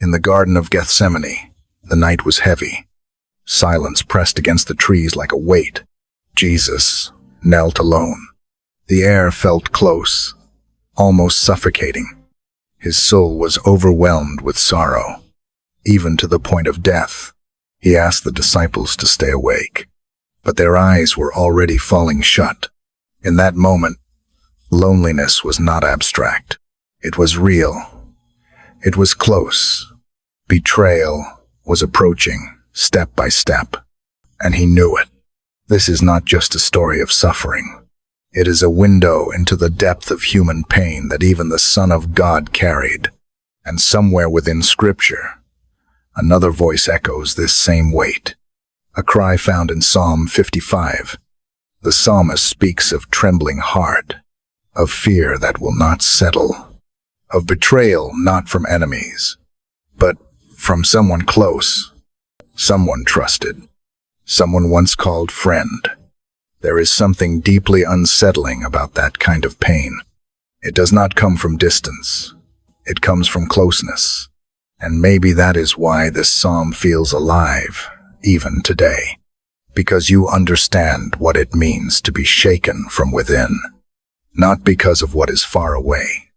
In the Garden of Gethsemane, the night was heavy. Silence pressed against the trees like a weight. Jesus knelt alone. The air felt close, almost suffocating. His soul was overwhelmed with sorrow, even to the point of death. He asked the disciples to stay awake, but their eyes were already falling shut. In that moment, loneliness was not abstract. It was real. It was close. Betrayal was approaching, step by step, and he knew it. This is not just a story of suffering. It is a window into the depth of human pain that even the Son of God carried. And somewhere within Scripture, another voice echoes this same weight. A cry found in Psalm 55. The psalmist speaks of trembling heart, of fear that will not settle, of betrayal not from enemies, but from someone close, someone trusted, someone once called friend. There is something deeply unsettling about that kind of pain. It does not come from distance. It comes from closeness. And maybe that is why this psalm feels alive, even today. Because you understand what it means to be shaken from within. Not because of what is far away,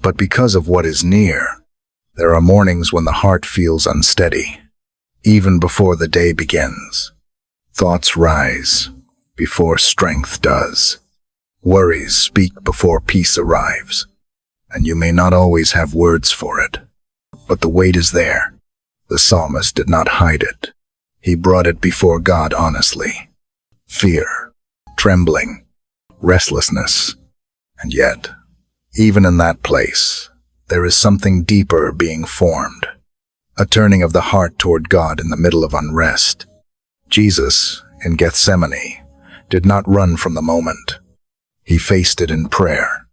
but because of what is near. There are mornings when the heart feels unsteady, even before the day begins. Thoughts rise before strength does. Worries speak before peace arrives. And you may not always have words for it, but the weight is there. The psalmist did not hide it. He brought it before God honestly. Fear, trembling, restlessness. And yet, even in that place, there is something deeper being formed. A turning of the heart toward God in the middle of unrest. Jesus, in Gethsemane, did not run from the moment. He faced it in prayer,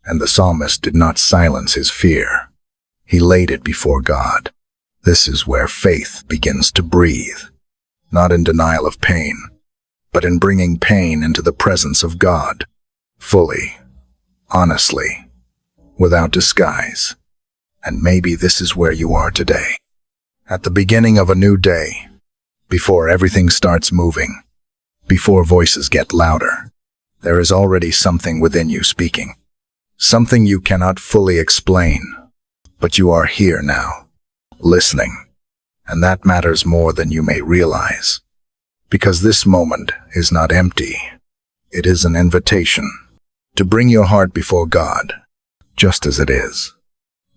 and the psalmist did not silence his fear. He laid it before God. This is where faith begins to breathe, not in denial of pain, but in bringing pain into the presence of God, fully, honestly, without disguise. And maybe this is where you are today. At the beginning of a new day, before everything starts moving, before voices get louder, there is already something within you speaking. Something you cannot fully explain, but you are here now, listening. And that matters more than you may realize. Because this moment is not empty. It is an invitation to bring your heart before God, just as it is.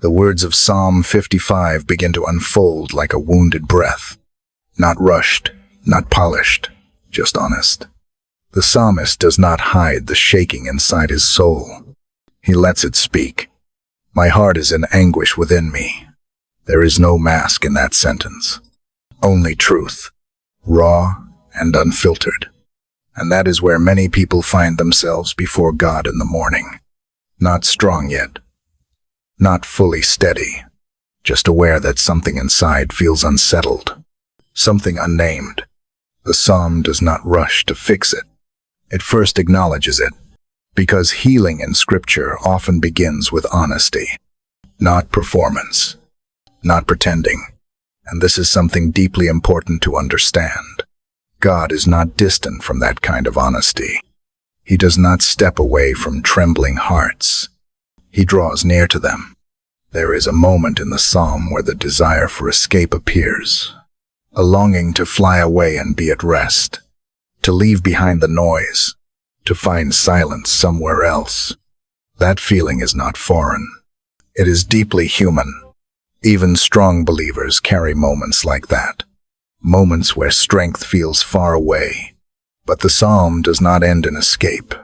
The words of Psalm 55 begin to unfold like a wounded breath. Not rushed, not polished, just honest. The psalmist does not hide the shaking inside his soul. He lets it speak. My heart is in anguish within me. There is no mask in that sentence. Only truth, raw and unfiltered. And that is where many people find themselves before God in the morning. Not strong yet. Not fully steady. Just aware that something inside feels unsettled. Something unnamed. The psalm does not rush to fix it. It first acknowledges it, because healing in Scripture often begins with honesty, not performance, not pretending. And this is something deeply important to understand. God is not distant from that kind of honesty. He does not step away from trembling hearts. He draws near to them. There is a moment in the psalm where the desire for escape appears. A longing to fly away and be at rest, to leave behind the noise, to find silence somewhere else. That feeling is not foreign. It is deeply human. Even strong believers carry moments like that, moments where strength feels far away. But the psalm does not end in escape.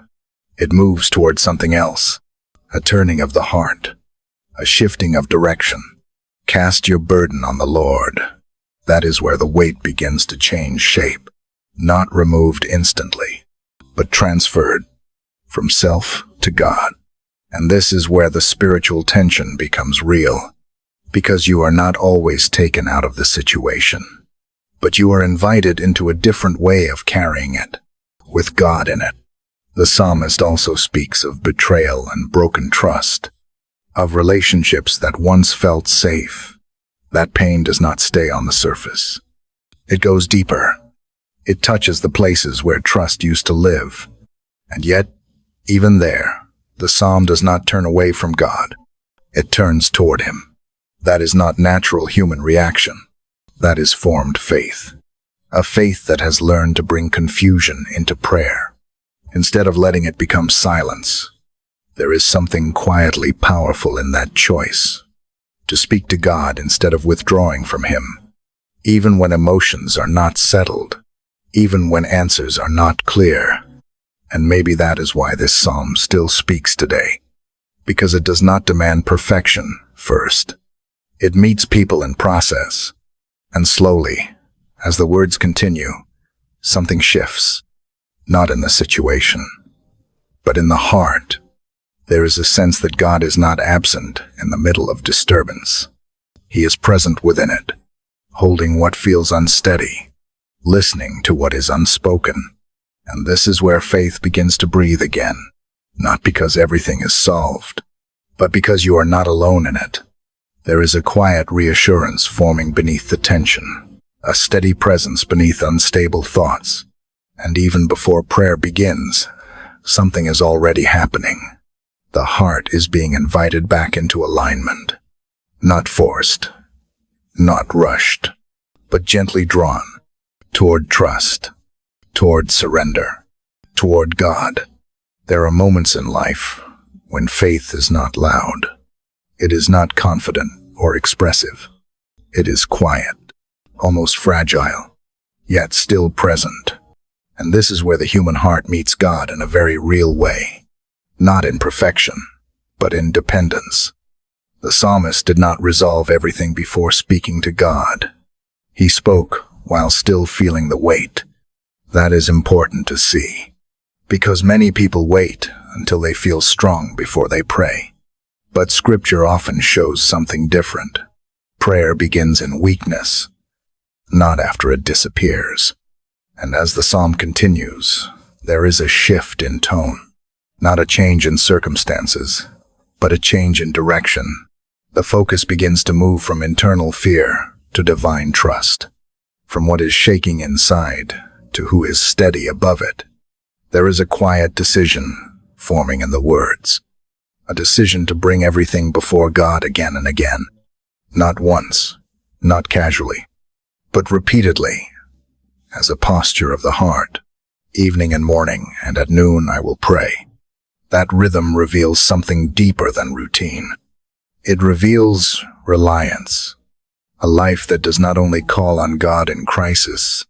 It moves toward something else, a turning of the heart, a shifting of direction. Cast your burden on the Lord. That is where the weight begins to change shape, not removed instantly, but transferred from self to God. And this is where the spiritual tension becomes real, because you are not always taken out of the situation, but you are invited into a different way of carrying it, with God in it. The psalmist also speaks of betrayal and broken trust, of relationships that once felt safe, That pain does not stay on the surface. It goes deeper. It touches the places where trust used to live. And yet, even there, the psalm does not turn away from God. It turns toward him. That is not natural human reaction. That is formed faith. A faith that has learned to bring confusion into prayer. Instead of letting it become silence, there is something quietly powerful in that choice. To speak to God instead of withdrawing from him, even when emotions are not settled, even when answers are not clear. And maybe that is why this psalm still speaks today, because it does not demand perfection first. It meets people in process, and slowly, as the words continue, something shifts, not in the situation, but in the heart. There is a sense that God is not absent in the middle of disturbance. He is present within it, holding what feels unsteady, listening to what is unspoken. And this is where faith begins to breathe again, not because everything is solved, but because you are not alone in it. There is a quiet reassurance forming beneath the tension, a steady presence beneath unstable thoughts. And even before prayer begins, something is already happening. The heart is being invited back into alignment, not forced, not rushed, but gently drawn toward trust, toward surrender, toward God. There are moments in life when faith is not loud. It is not confident or expressive. It is quiet, almost fragile, yet still present. And this is where the human heart meets God in a very real way. Not in perfection, but in dependence. The psalmist did not resolve everything before speaking to God. He spoke while still feeling the weight. That is important to see, because many people wait until they feel strong before they pray. But Scripture often shows something different. Prayer begins in weakness, not after it disappears. And as the psalm continues, there is a shift in tone. Not a change in circumstances, but a change in direction. The focus begins to move from internal fear to divine trust, from what is shaking inside to who is steady above it. There is a quiet decision forming in the words, a decision to bring everything before God again and again, not once, not casually, but repeatedly, as a posture of the heart. Evening and morning, and at noon I will pray. That rhythm reveals something deeper than routine. It reveals reliance, a life that does not only call on God in crisis,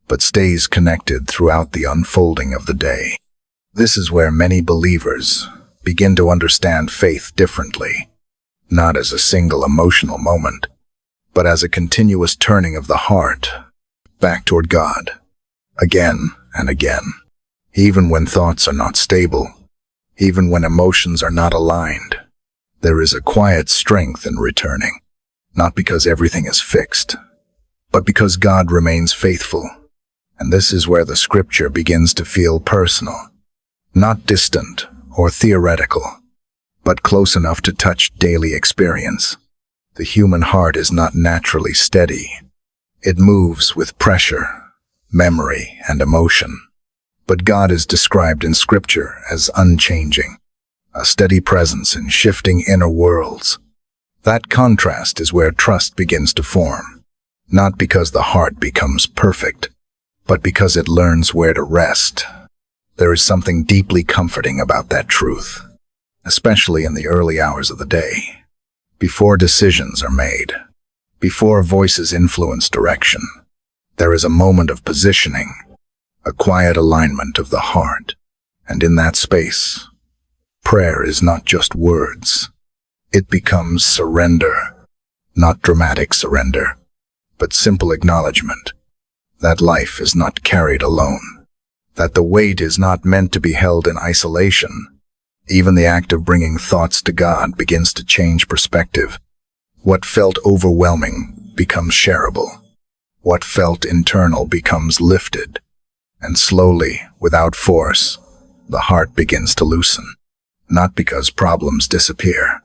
but stays connected throughout the unfolding of the day. This is where many believers begin to understand faith differently, not as a single emotional moment, but as a continuous turning of the heart back toward God, again and again, even when thoughts are not stable. Even when emotions are not aligned, there is a quiet strength in returning, not because everything is fixed, but because God remains faithful. And this is where the Scripture begins to feel personal, not distant or theoretical, but close enough to touch daily experience. The human heart is not naturally steady. It moves with pressure, memory, and emotion. But God is described in Scripture as unchanging, a steady presence in shifting inner worlds. That contrast is where trust begins to form, not because the heart becomes perfect, but because it learns where to rest. There is something deeply comforting about that truth, especially in the early hours of the day, before decisions are made, before voices influence direction. There is a moment of positioning, a quiet alignment of the heart, and in that space, prayer is not just words. It becomes surrender, not dramatic surrender, but simple acknowledgement that life is not carried alone, that the weight is not meant to be held in isolation. Even the act of bringing thoughts to God begins to change perspective. What felt overwhelming becomes shareable. What felt internal becomes lifted. And slowly, without force, the heart begins to loosen. Not because problems disappear,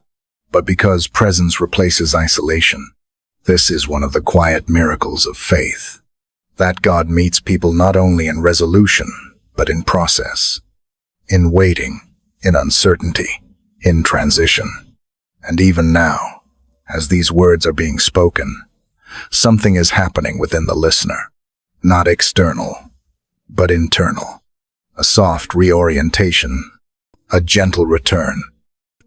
but because presence replaces isolation. This is one of the quiet miracles of faith, that God meets people not only in resolution, but in process, in waiting, in uncertainty, in transition. And even now, as these words are being spoken, something is happening within the listener, not external, but internal. A soft reorientation, a gentle return,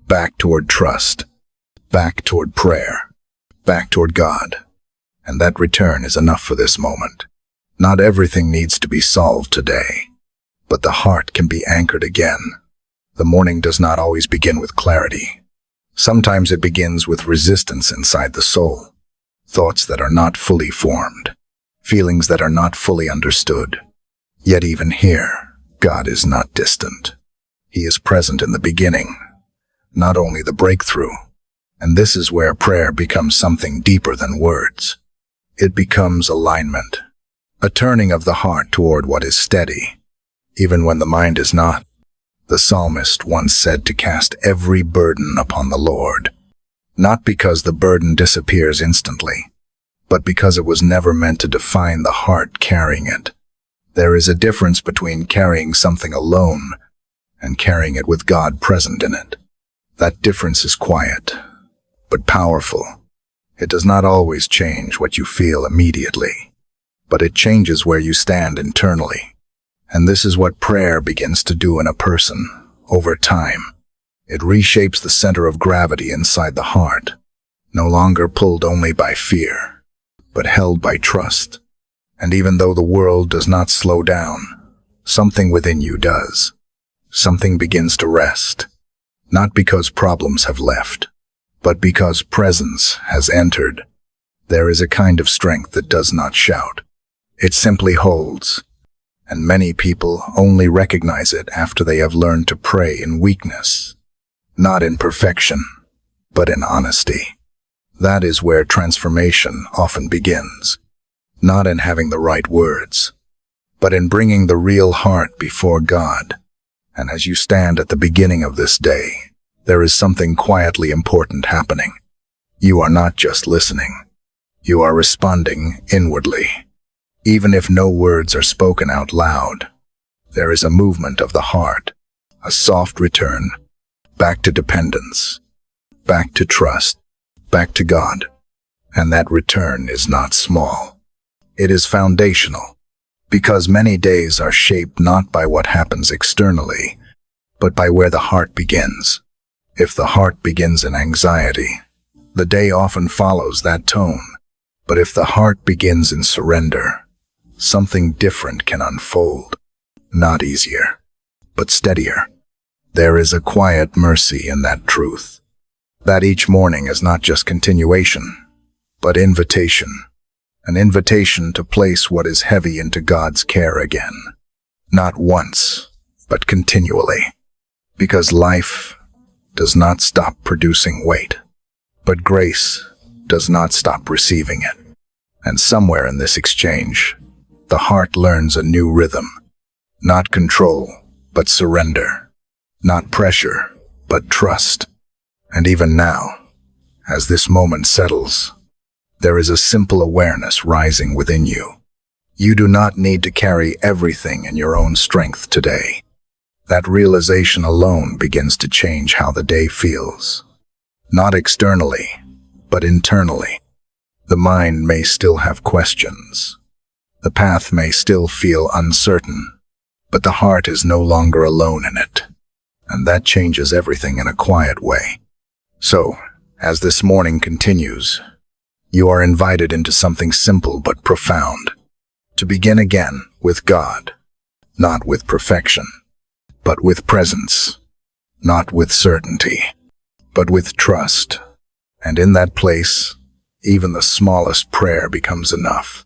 back toward trust, back toward prayer, back toward God. And that return is enough for this moment. Not everything needs to be solved today, but the heart can be anchored again. The morning does not always begin with clarity. Sometimes it begins with resistance inside the soul, thoughts that are not fully formed, feelings that are not fully understood. Yet even here, God is not distant. He is present in the beginning, not only the breakthrough. And this is where prayer becomes something deeper than words. It becomes alignment, a turning of the heart toward what is steady, even when the mind is not. The psalmist once said to cast every burden upon the Lord, not because the burden disappears instantly, but because it was never meant to define the heart carrying it. There is a difference between carrying something alone and carrying it with God present in it. That difference is quiet, but powerful. It does not always change what you feel immediately, but it changes where you stand internally. And this is what prayer begins to do in a person over time. It reshapes the center of gravity inside the heart, no longer pulled only by fear, but held by trust. And even though the world does not slow down, something within you does. Something begins to rest, not because problems have left, but because presence has entered. There is a kind of strength that does not shout. It simply holds. And many people only recognize it after they have learned to pray in weakness, not in perfection, but in honesty. That is where transformation often begins, not in having the right words, but in bringing the real heart before God. And as you stand at the beginning of this day, there is something quietly important happening. You are not just listening. You are responding inwardly. Even if no words are spoken out loud, there is a movement of the heart, a soft return, back to dependence, back to trust, back to God. And that return is not small. It is foundational, because many days are shaped not by what happens externally, but by where the heart begins. If the heart begins in anxiety, the day often follows that tone. But if the heart begins in surrender, something different can unfold. Not easier, but steadier. There is a quiet mercy in that truth, that each morning is not just continuation, but invitation. An invitation to place what is heavy into God's care again. Not once, but continually. Because life does not stop producing weight, but grace does not stop receiving it. And somewhere in this exchange, the heart learns a new rhythm. Not control, but surrender. Not pressure, but trust. And even now, as this moment settles, there is a simple awareness rising within you. You do not need to carry everything in your own strength today. That realization alone begins to change how the day feels. Not externally, but internally. The mind may still have questions. The path may still feel uncertain, but the heart is no longer alone in it. And that changes everything in a quiet way. So, as this morning continues, you are invited into something simple but profound. To begin again with God, not with perfection, but with presence, not with certainty, but with trust. And in that place, even the smallest prayer becomes enough.